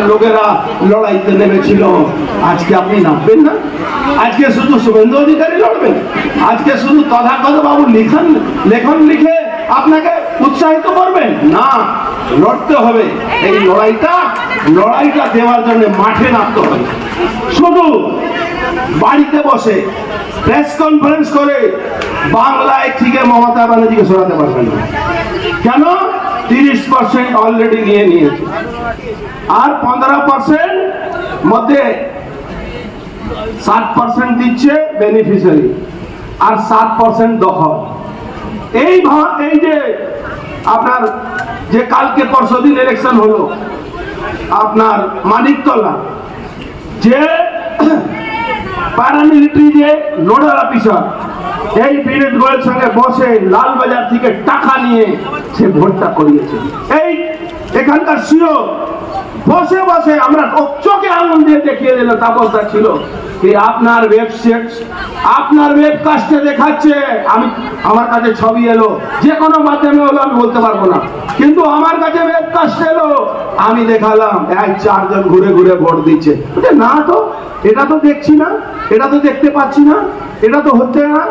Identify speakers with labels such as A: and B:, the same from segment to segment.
A: লোকেরা লড়াইতে নেমেছিল, আজকে আপনি নামবেন না? আজকে শুধু শুভেন্দু অধিকারী লড়বেন? আজকে শুধু তথাগত বাবু লেখন লিখে আপনাকে উৎসাহিত করবেন? না, লড়তে হবে। এই লড়াইটা দেওয়ার জন্য মাঠে নামতে হবে। শুধু বাড়িতে বসে প্রেস কনফারেন্স করে বাংলায় থেকে মমতা ব্যানার্জিকে সরাতে পারবেন না। কেন? 30% অলরেডি নিয়েছে, আর 15% মধ্যে 60% দিচ্ছে বেনিফিশিয়ারি, আর 7% দখল। এই যে আপনার যে কালকে পরশুদিন ইলেকশন হলো আপনার মানিকতলা, যে প্যারামিলিটারি যে নোডাল অফিসার এই বিনীত গোয়েলের সঙ্গে বসে লালবাজার থেকে টাকা নিয়ে সে ভোটটা করিয়েছে। এই এখানকার সিও বসে বসে আমরা চোখে আঙুল দিয়ে দেখিয়ে দিল, তাপসদা ছিল কি আপনার ওয়েবকাস্টে দেখাচ্ছে। আমার কাছে ছবি এলো, যে কোনো মাধ্যমে হলো, আমি বলতে পারবো না, কিন্তু আমার কাছে ওয়েবকাস্ট এলো, আমি দেখালাম 4 জন ঘুরে ঘুরে ভোট দিচ্ছে। না তো, এটা তো দেখছি না, এটা তো দেখতে পাচ্ছি না, এটা তো হচ্ছে না।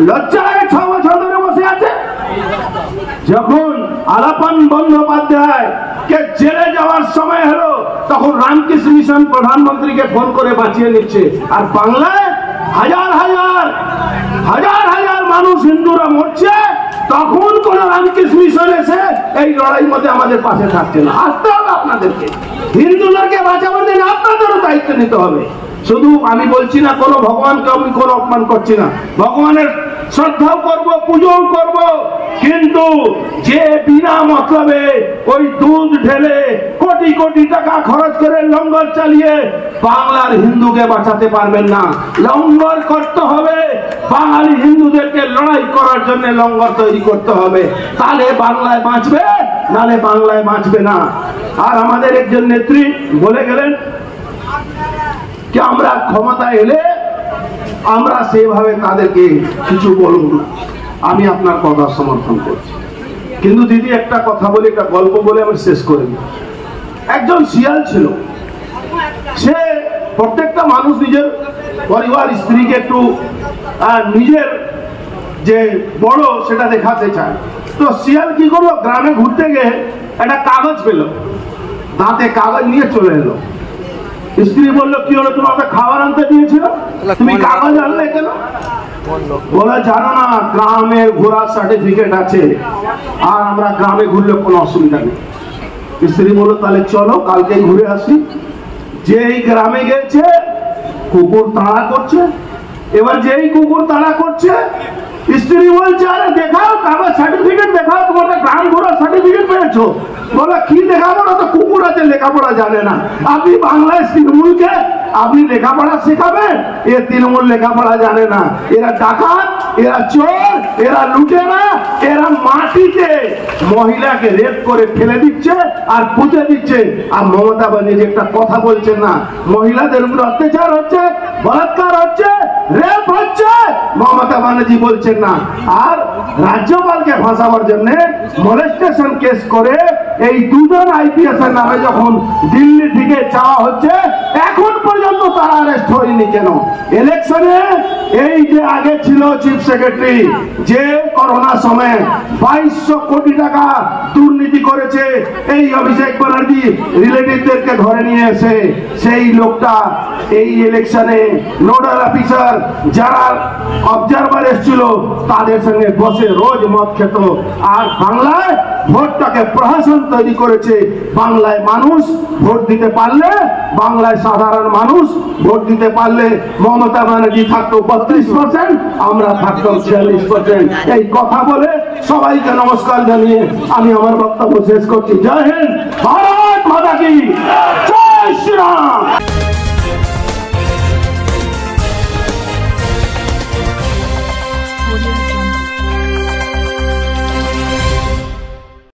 A: লজ্জা লাগে? 6 বছর ধরে বসে আছে। যখন আলাপন বন্দ্যোপাধ্যায় কে জেলে যাওয়ার সময় হলো, তখন রামকৃষ্ণ মিশন প্রধানমন্ত্রীকে ফোন করে বাঁচিয়ে নিচ্ছে, আর বাংলায় হাজার হাজার মানুষ হিন্দুরা মরছে, তখন কোন রামকৃষ্ণ মিশন এসে এই লড়াই মধ্যে আমাদের পাশে থাকছে না। আসতে হবে আপনাদেরকে, হিন্দুদেরকে বাঁচাবার জন্য আপনাদেরও দায়িত্ব নিতে হবে। শুধু আমি বলছি না কোনো ভগবানকে আমি কোনো অপমান করছি না, ভগবানের শ্রদ্ধাও করব, পুজোও করব, কিন্তু যে বিনা মতলবে ওই দুধ ঢেলে কোটি কোটি টাকা খরচ করে লঙ্গর চালিয়ে বাংলার হিন্দুকে বাঁচাতে পারবেন না। লঙ্গর করতে হবে, বাঙালি হিন্দুদেরকে লড়াই করার জন্য লঙ্গর তৈরি করতে হবে, তাহলে বাংলায় বাঁচবে, নালে বাংলায় বাঁচবে না। আর আমাদের একজন নেত্রী বলে গেলেন কি আমরা ক্ষমতা এলে আমরা সেভাবে তাদেরকে কিছু বলব না। আমি আপনার কথা সমর্থন করছি, কিন্তু দিদি একটা কথা বলে, একটা গল্প বলে আমি শেষ করে দিই। একজন শিয়াল ছিল, সে প্রত্যেকটা মানুষ নিজের পরিবার স্ত্রীকে একটু নিজের যে বড় সেটা দেখাতে চায়। তো শিয়াল কি করলো, গ্রামে ঘুরতে গিয়ে একটা কাগজ পেল, দাঁতে কাগজ নিয়ে চলে এলো। স্ত্রী বললো কি হলো, তোমাকে খাবার আনতে দিয়েছিল, তুমি কাগজ আনলে কেন? বলে জানো না, গ্রামের ঘোরার সার্টিফিকেট আছে, আর আমরা গ্রামে ঘুরলে কোনো অসুবিধা নেই। স্ত্রী বললো তাহলে চলো কালকে ঘুরে আসি। যেই গ্রামে গেছে কুকুর তাড়া করছে, এবার যেই কুকুর তাড়া করছে স্ত্রী বলছে আরে দেখাও কাগজ সার্টিফিকেট দেখাও, তোমার গ্রাম ঘোরার সার্টিফিকেট পেয়েছো। বলে কি দেখাবো না, তো কুকুর আছে লেখাপড়া জানে না। আপনি বাংলায় তৃণমূলকে আপনি লেখাপড়া শেখাবেন? এ তৃণমূল লেখাপড়া জানে না, এরা ডাকাত, এরা চোর, এরা লুটেরা, এরা মাটিতে মহিলাকে রেপ করে ফেলে দিচ্ছে আর পুঁতে দিচ্ছে। আর মমতা ব্যানার্জি একটা কথা বলছেন না, মহিলাদের উপর অত্যাচার হচ্ছে, বলাৎকার হচ্ছে, রেপ হচ্ছে, মমতা ব্যানার্জি বলছেন না। আর রাজ্যপালকে ফাঁসাবার জন্য মলেস্টেশন কেস করে এই 2 জন আইপিএস এর নামে যখন দিল্লি থেকে চাওয়া হচ্ছে, এখন পর্যন্ত তারা অ্যারেস্ট হয়নি কেন? ইলেকশনে এই যে আগে ছিল চিফ সেক্রেটারি, যে করোনা সময় 2200 কোটি টাকা দুর্নীতি করেছে, এই অভিষেক ব্যানার্জি রিলেটিভদেরকে ধরে নিয়ে এসে সেই লোকটা এই ইলেকশনে নোডাল অফিসার যারা অবজারভার এসেছিল তাদের সঙ্গে বসে রোজ মদ খেত, আর বাংলায় ভোটটাকে প্রহসন তৈরি করেছে। বাংলায় মানুষ ভোট দিতে পারলে, বাংলায় সাধারণ মানুষ ভোট দিতে পারলে মমতা ব্যানার্জি থাকতো 32%, আমরা থাকতাম 46%। এই কথা বলে সবাইকে নমস্কার জানিয়ে আমি আমার বক্তব্য শেষ করছি। জয় হিন্দ, ভারত মাতা কি জয়, শ্রীরাম।